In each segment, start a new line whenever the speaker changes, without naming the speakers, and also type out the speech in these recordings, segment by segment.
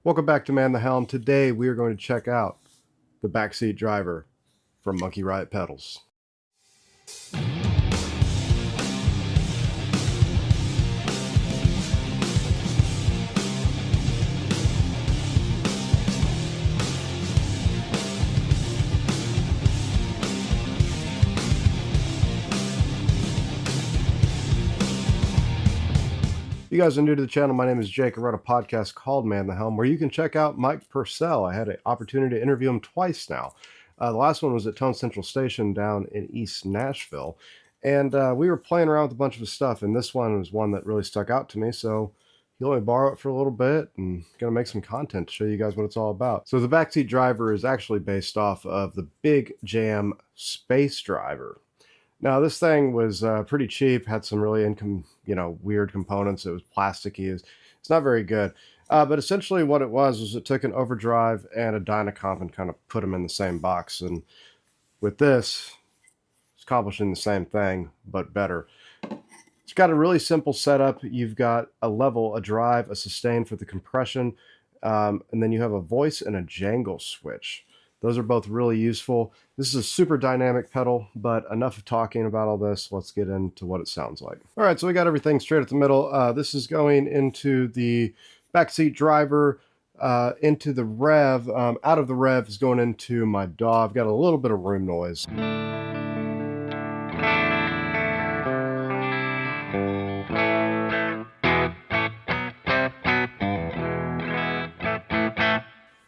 Welcome back to Man the Helm. Today we are going to check out the Backseat Driver from Monkey Riot pedals. If you guys are new to the channel, my name is Jake. I run a podcast called Man the Helm, where you can check out Mike Purcell. I had an opportunity to interview him twice now. The last one was at Tone Central Station down in East Nashville, and we were playing around with a bunch of his stuff, and this one was one that really stuck out to me, so he let me borrow it for a little bit, and gonna make some content to show you guys what it's all about. So the Backseat Driver is actually based off of the BigJam Space Driver. Now, this thing was pretty cheap, had some really weird components. It was plasticky. It's not very good. But essentially what it was it took an overdrive and a dynacomp and kind of put them in the same box. And with this, it's accomplishing the same thing, but better. It's got a really simple setup. You've got a level, a drive, a sustain for the compression, and then you have a voice and a jangle switch. Those are both really useful. This is a super dynamic pedal, but enough of talking about all this. Let's get into what it sounds like. All right, so we got everything straight at the middle. This is going into the Backseat Driver, into the rev. Out of the rev is going into my DAW. I've got a little bit of room noise.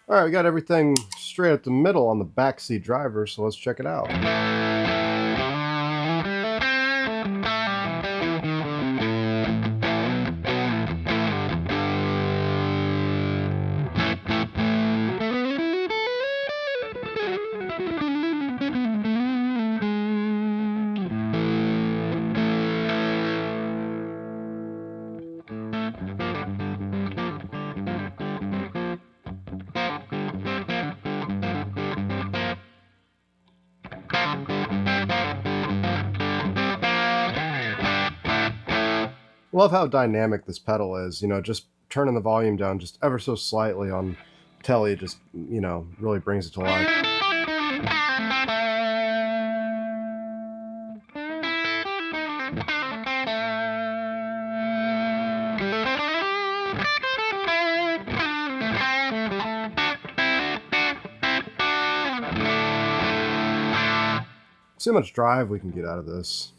All right, we got everything straight at the middle on the Backseat Driver, so let's check it out. Love how dynamic this pedal is. Just turning the volume down just ever so slightly on telly just, really brings it to life. See how much drive we can get out of this.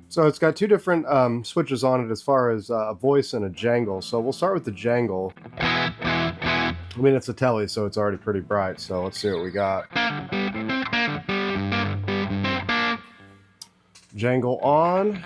So it's got two different switches on it as far as a voice and a jangle. So we'll start with the jangle. I mean, it's a telly, so it's already pretty bright. So let's see what we got. Jangle on.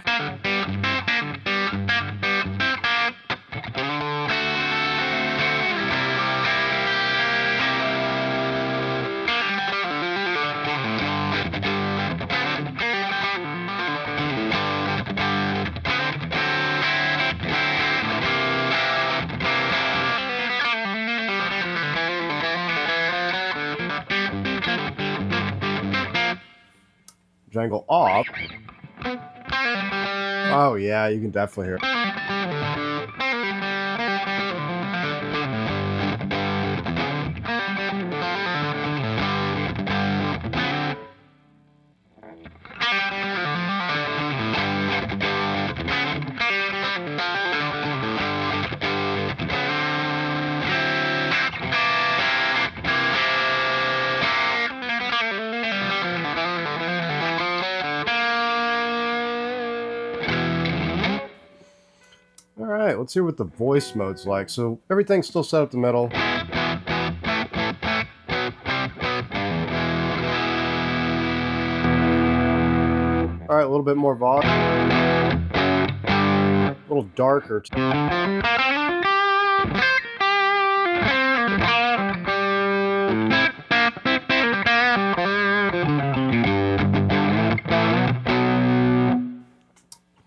Jangle off. Oh yeah, you can definitely hear it. right, let's hear what the voice mode's like. So everything's still set up the middle. All right, a little bit more volume. A little darker.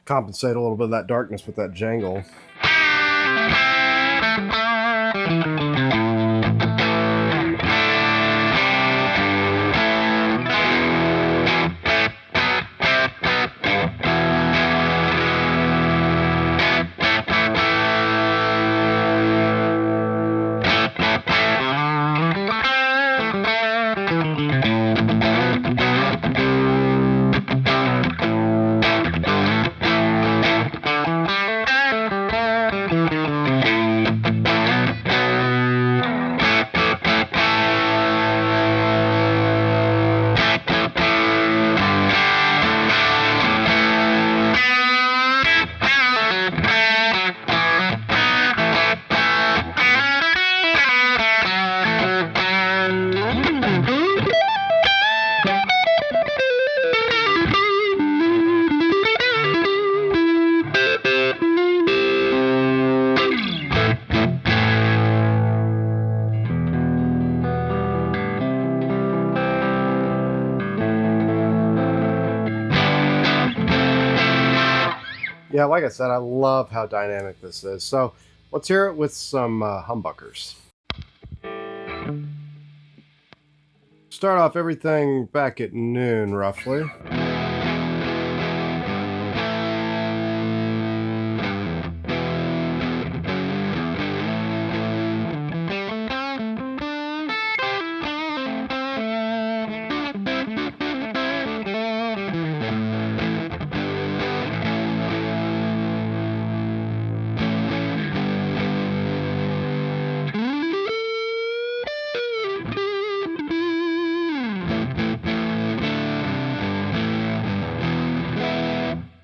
Compensate a little bit of that darkness with that jangle. Yeah, like I said, I love how dynamic this is. So let's hear it with some humbuckers. Start off everything back at noon, roughly.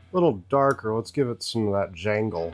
A little darker. Let's give it some of that jangle.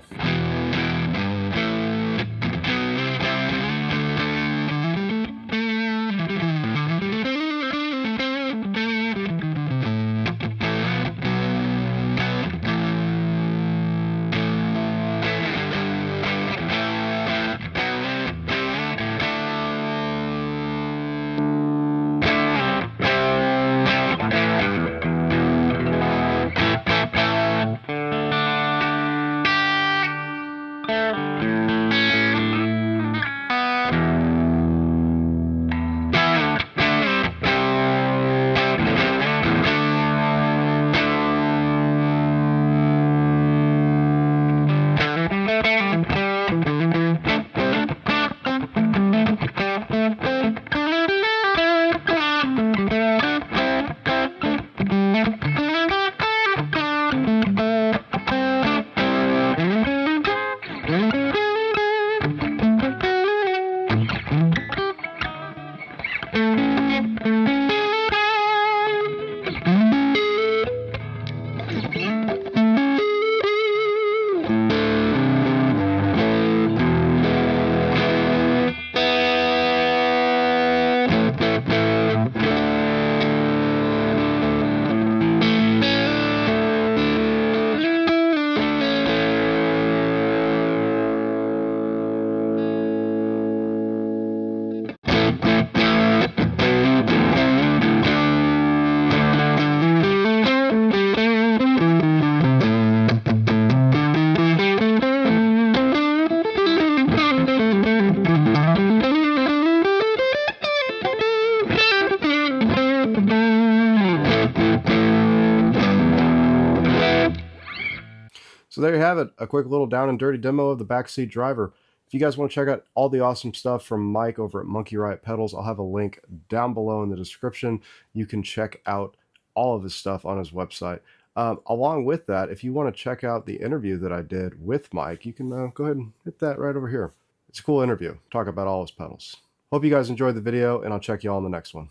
So there you have it, a quick little down and dirty demo of the Backseat Driver. If you guys want to check out all the awesome stuff from Mike over at Monkey Riot Pedals, I'll have a link down below in the description. You can check out all of his stuff on his website. Along with that, if you want to check out the interview that I did with Mike, you can go ahead and hit that right over here. It's a cool interview. Talk about all his pedals. Hope you guys enjoyed the video, and I'll check you all in the next one.